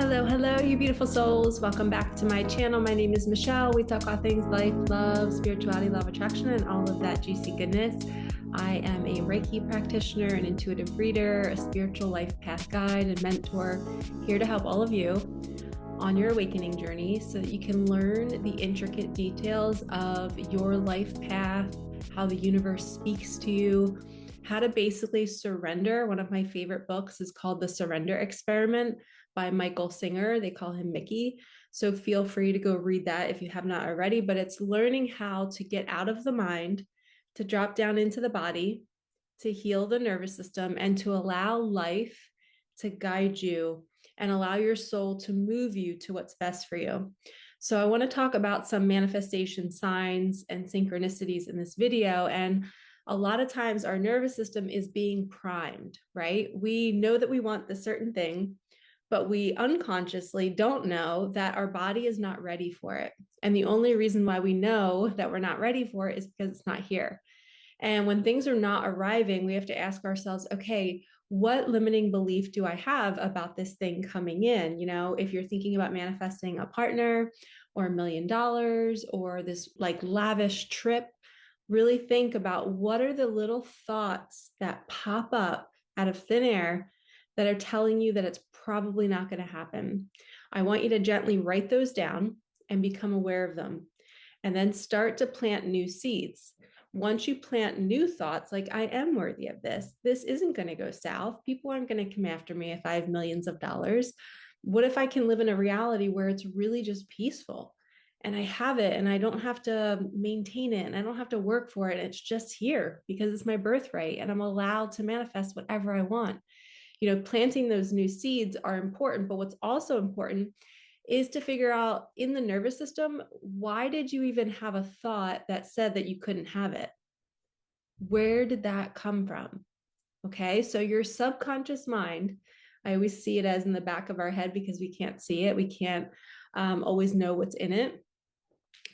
Hello, you beautiful souls. Welcome back to my channel. My name is Michelle. We talk all things life, love, spirituality, law of attraction, and all of that juicy goodness. I am a Reiki practitioner, an intuitive reader, a spiritual life path guide, and mentor, here to help all of you on your awakening journey so that you can learn the intricate details of your life path, how the universe speaks to you, how to basically surrender. One of my favorite books is called The Surrender Experiment by Michael Singer. They call him Mickey. So feel free to go read that if you have not already, but it's learning how to get out of the mind, to drop down into the body, to heal the nervous system, and to allow life to guide you and allow your soul to move you to what's best for you. So I want to talk about some manifestation signs and synchronicities in this video. And a lot of times our nervous system is being primed, right? We know that we want the certain thing, but we unconsciously don't know that our body is not ready for it. And the only reason why we know that we're not ready for it is because it's not here. And when things are not arriving, we have to ask ourselves, okay, what limiting belief do I have about this thing coming in? You know, if you're thinking about manifesting a partner or $1 million or this like lavish trip, really think about what are the little thoughts that pop up out of thin air that are telling you that it's probably not going to happen. I want you to gently write those down and become aware of them, and then start to plant new seeds. Once you plant new thoughts, like I am worthy of this isn't going to go south. People aren't going to come after me if I have millions of dollars. What if I can live in a reality where it's really just peaceful and I have it and I don't have to maintain it and I don't have to work for it? It's just here because it's my birthright and I'm allowed to manifest whatever I want. You know, planting those new seeds are important, but what's also important is to figure out in the nervous system, why did you even have a thought that said that you couldn't have it? Where did that come from? Okay, so your subconscious mind, I always see it as in the back of our head because we can't see it. We can't always know what's in it.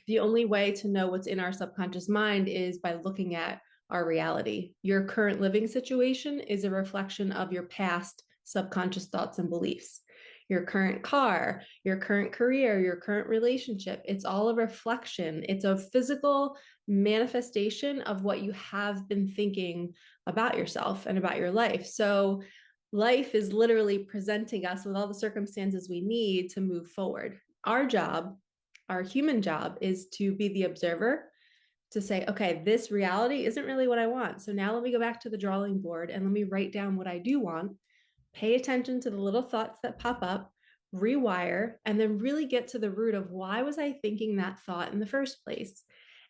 The only way to know what's in our subconscious mind is by looking at our reality. Your current living situation is a reflection of your past subconscious thoughts and beliefs. Your current car, your current career, your current relationship, it's all a reflection. It's a physical manifestation of what you have been thinking about yourself and about your life. So life is literally presenting us with all the circumstances we need to move forward. Our job, our human job, is to be the observer, to say, okay, this reality isn't really what I want. So now let me go back to the drawing board and let me write down what I do want, pay attention to the little thoughts that pop up, rewire, and then really get to the root of why was I thinking that thought in the first place?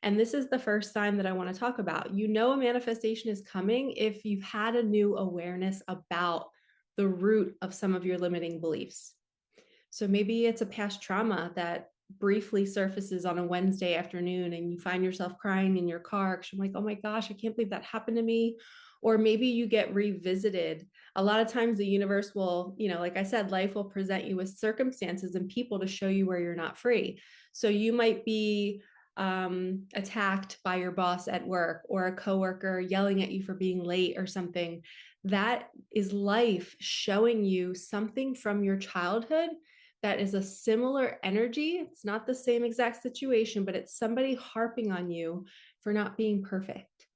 And this is the first sign that I want to talk about. You know, a manifestation is coming if you've had a new awareness about the root of some of your limiting beliefs. So maybe it's a past trauma that briefly surfaces on a Wednesday afternoon and you find yourself crying in your car because you're like, oh my gosh, I can't believe that happened to me. Or maybe you get revisited. A lot of times the universe will, you know, like I said, life will present you with circumstances and people to show you where you're not free. So you might be attacked by your boss at work or a coworker yelling at you for being late or something. That is life showing you something from your childhood that is a similar energy. It's not the same exact situation, but it's somebody harping on you for not being perfect,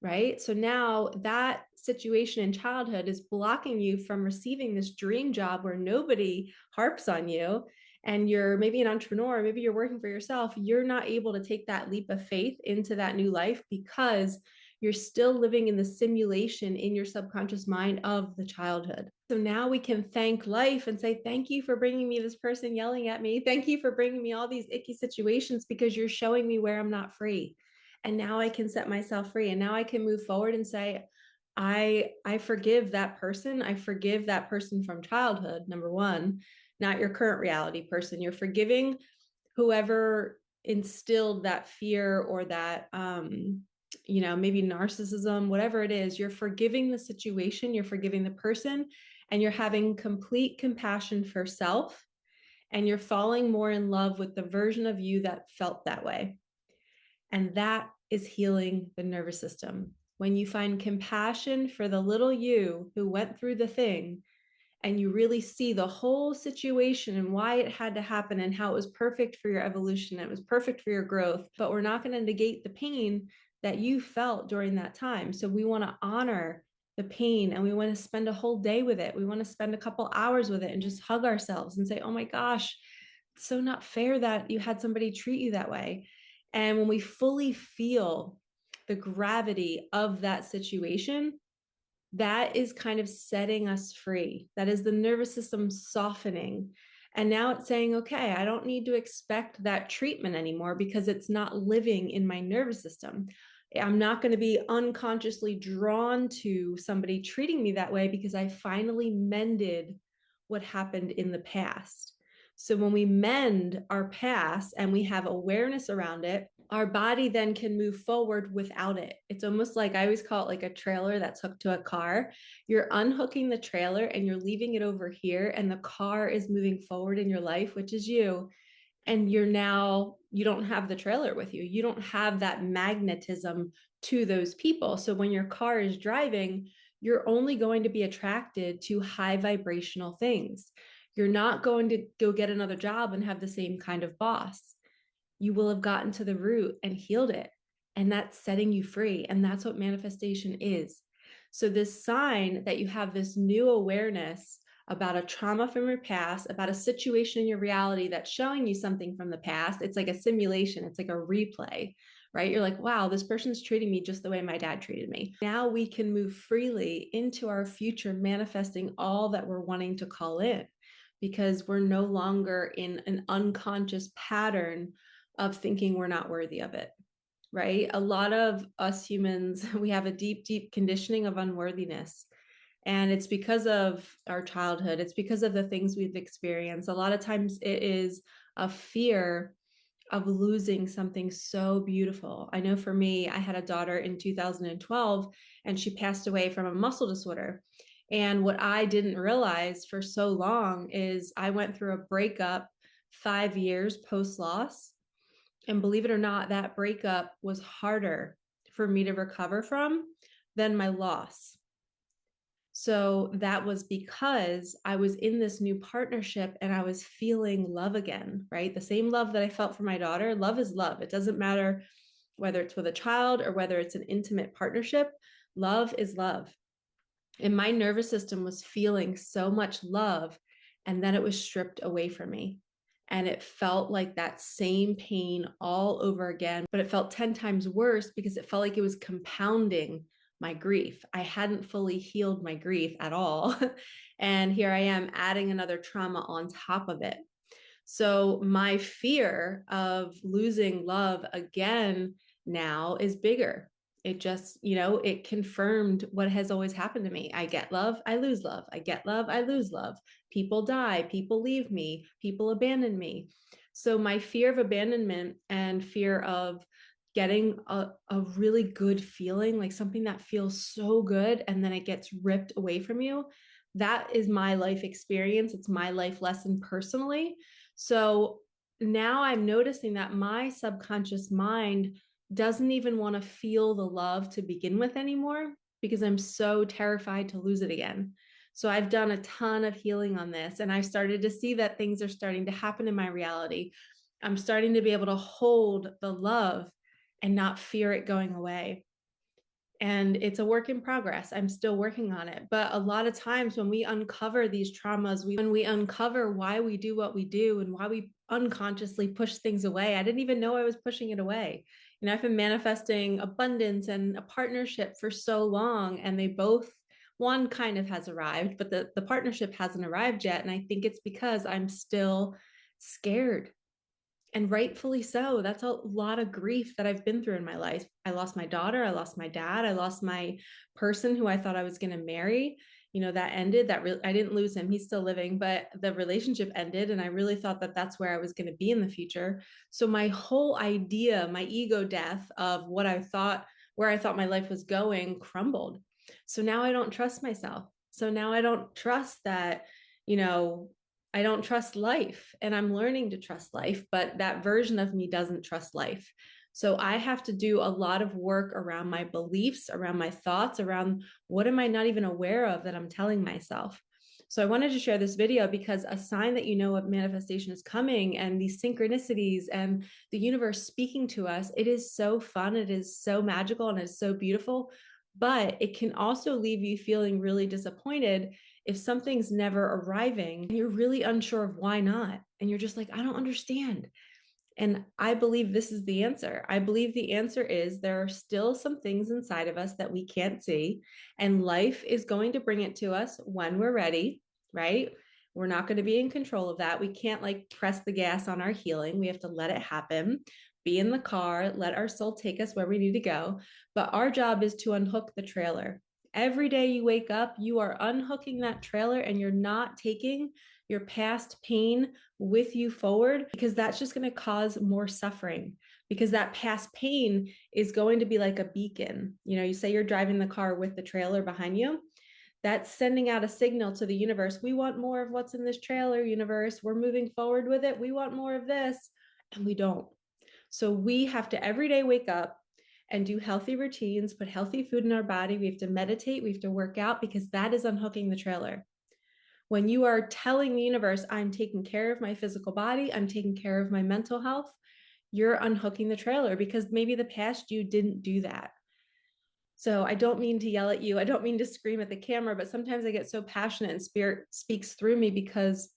right? So now that situation in childhood is blocking you from receiving this dream job where nobody harps on you, and you're maybe an entrepreneur, maybe you're working for yourself. You're not able to take that leap of faith into that new life because you're still living in the simulation in your subconscious mind of the childhood. So now we can thank life and say, thank you for bringing me this person yelling at me. Thank you for bringing me all these icky situations because you're showing me where I'm not free. And now I can set myself free. And now I can move forward and say, I forgive that person. I forgive that person from childhood, number one, not your current reality person. You're forgiving whoever instilled that fear or that, maybe narcissism, whatever it is. You're forgiving the situation, you're forgiving the person, and you're having complete compassion for self. And you're falling more in love with the version of you that felt that way. And that is healing the nervous system. when you find compassion for the little you who went through the thing, and you really see the whole situation and why it had to happen and how it was perfect for your evolution, it was perfect for your growth, but we're not going to negate the pain that you felt during that time. So we want to honor the pain, and we want to spend a whole day with it. We want to spend a couple hours with it and just hug ourselves and say, oh my gosh, it's so not fair that you had somebody treat you that way. And when we fully feel the gravity of that situation, that is kind of setting us free. That is the nervous system softening. And now it's saying, okay, I don't need to expect that treatment anymore because it's not living in my nervous system. I'm not going to be unconsciously drawn to somebody treating me that way because I finally mended what happened in the past. So when we mend our past and we have awareness around it, our body then can move forward without it. It's almost like, I always call it like a trailer that's hooked to a car. You're unhooking the trailer and you're leaving it over here, and the car is moving forward in your life, which is you. And you don't have the trailer with you. You don't have that magnetism to those people. So when your car is driving, you're only going to be attracted to high vibrational things. You're not going to go get another job and have the same kind of boss. You will have gotten to the root and healed it. And that's setting you free. And that's what manifestation is. So, this sign that you have this new awareness about a trauma from your past, about a situation in your reality that's showing you something from the past, it's like a simulation, it's like a replay, right? You're like, wow, this person's treating me just the way my dad treated me. Now we can move freely into our future, manifesting all that we're wanting to call in, because we're no longer in an unconscious pattern of thinking we're not worthy of it, right? A lot of us humans, we have a deep, deep conditioning of unworthiness. And it's because of our childhood. It's because of the things we've experienced. A lot of times it is a fear of losing something so beautiful. I know for me, I had a daughter in 2012, and she passed away from a muscle disorder. And what I didn't realize for so long is I went through a breakup 5 years post loss. And believe it or not, that breakup was harder for me to recover from than my loss. So that was because I was in this new partnership and I was feeling love again, right? The same love that I felt for my daughter. Love is love. It doesn't matter whether it's with a child or whether it's an intimate partnership. Love is love. And my nervous system was feeling so much love, and then it was stripped away from me. And it felt like that same pain all over again, but it felt 10 times worse because it felt like it was compounding my grief. I hadn't fully healed my grief at all. And here I am adding another trauma on top of it. So my fear of losing love again now is bigger. It just, it confirmed what has always happened to me. I get love, I lose love. I get love, I lose love. People die, people leave me, people abandon me. So my fear of abandonment and fear of getting a really good feeling, like something that feels so good and then it gets ripped away from you, that is my life experience. It's my life lesson personally. So now I'm noticing that my subconscious mind doesn't even want to feel the love to begin with anymore because I'm so terrified to lose it again. So I've done a ton of healing on this, and I've started to see that things are starting to happen in my reality. I'm starting to be able to hold the love and not fear it going away. And it's a work in progress. I'm still working on it. But a lot of times when we uncover these traumas, when we uncover why we do what we do and why we unconsciously push things away, I didn't even know I was pushing it away. I've been manifesting abundance and a partnership for so long, and they both, one kind of has arrived, but the partnership hasn't arrived yet. And I think it's because I'm still scared. And rightfully so. That's a lot of grief that I've been through in my life. I lost my daughter. I lost my dad. I lost my person who I thought I was going to marry. That ended. I didn't lose him. He's still living, but the relationship ended. And I really thought that that's where I was going to be in the future. So my whole idea, my ego death of where I thought my life was going, crumbled. So now I don't trust myself. So now I don't trust that, I don't trust life, and I'm learning to trust life, but that version of me doesn't trust life. So I have to do a lot of work around my beliefs, around my thoughts, around what am I not even aware of that I'm telling myself. So I wanted to share this video because a sign that you know what manifestation is coming and these synchronicities and the universe speaking to us, it is so fun, it is so magical, and it's so beautiful. But it can also leave you feeling really disappointed if something's never arriving and you're really unsure of why not. And you're just like, I don't understand. And I believe this is the answer. I believe the answer is there are still some things inside of us that we can't see, and life is going to bring it to us when we're ready, right? We're not going to be in control of that. We can't like press the gas on our healing. We have to let it happen, be in the car, let our soul take us where we need to go. But our job is to unhook the trailer. Every day you wake up, you are unhooking that trailer and you're not taking your past pain with you forward, because that's just going to cause more suffering, because that past pain is going to be like a beacon. You know, you say you're driving the car with the trailer behind you. That's sending out a signal to the universe. We want more of what's in this trailer, universe. We're moving forward with it. We want more of this. And we don't. So we have to every day wake up and do healthy routines, put healthy food in our body. We have to meditate. We have to work out, because that is unhooking the trailer. When you are telling the universe, I'm taking care of my physical body, I'm taking care of my mental health, you're unhooking the trailer, because maybe the past you didn't do that. So I don't mean to yell at you. I don't mean to scream at the camera, but sometimes I get so passionate and spirit speaks through me, because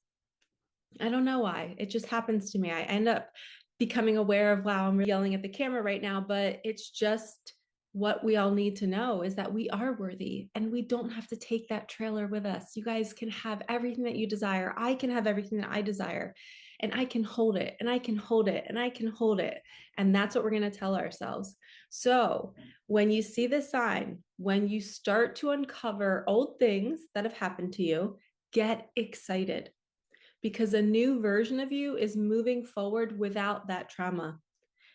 I don't know why. It just happens to me. I end up becoming aware of, wow, I'm yelling at the camera right now, but it's just what we all need to know is that we are worthy and we don't have to take that trailer with us. You guys can have everything that you desire. I can have everything that I desire, and I can hold it, and I can hold it, and I can hold it. And that's what we're going to tell ourselves. So when you see the sign, when you start to uncover old things that have happened to you, get excited, because a new version of you is moving forward without that trauma.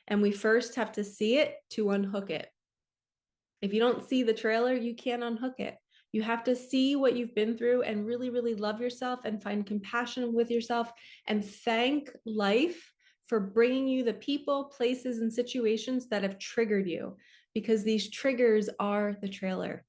And we first have to see it to unhook it. If you don't see the trailer, you can't unhook it. You have to see what you've been through and really, really love yourself and find compassion with yourself and thank life for bringing you the people, places, and situations that have triggered you, because these triggers are the trailer.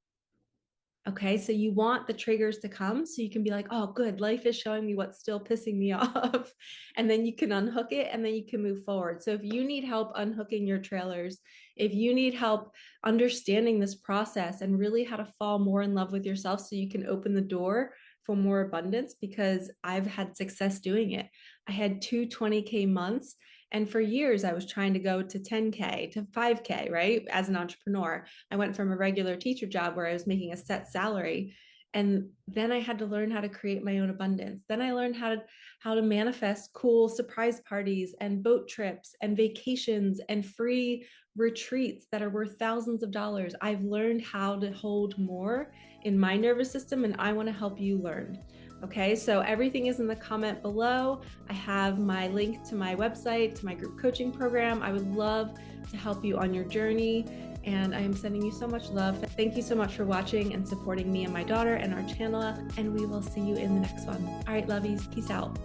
Okay, so you want the triggers to come so you can be like, oh, good, life is showing me what's still pissing me off. And then you can unhook it and then you can move forward. So if you need help unhooking your trailers, if you need help understanding this process and really how to fall more in love with yourself so you can open the door for more abundance, because I've had success doing it. I had two 20K months. And for years, I was trying to go to 10K, to 5K, right? As an entrepreneur, I went from a regular teacher job where I was making a set salary. And then I had to learn how to create my own abundance. Then I learned how to manifest cool surprise parties and boat trips and vacations and free retreats that are worth thousands of dollars. I've learned how to hold more in my nervous system, and I want to help you learn. Okay, so everything is in the comment below. I have my link to my website, to my group coaching program. I would love to help you on your journey, and I am sending you so much love. Thank you so much for watching and supporting me and my daughter and our channel, and we will see you in the next one. All right, lovies, peace out.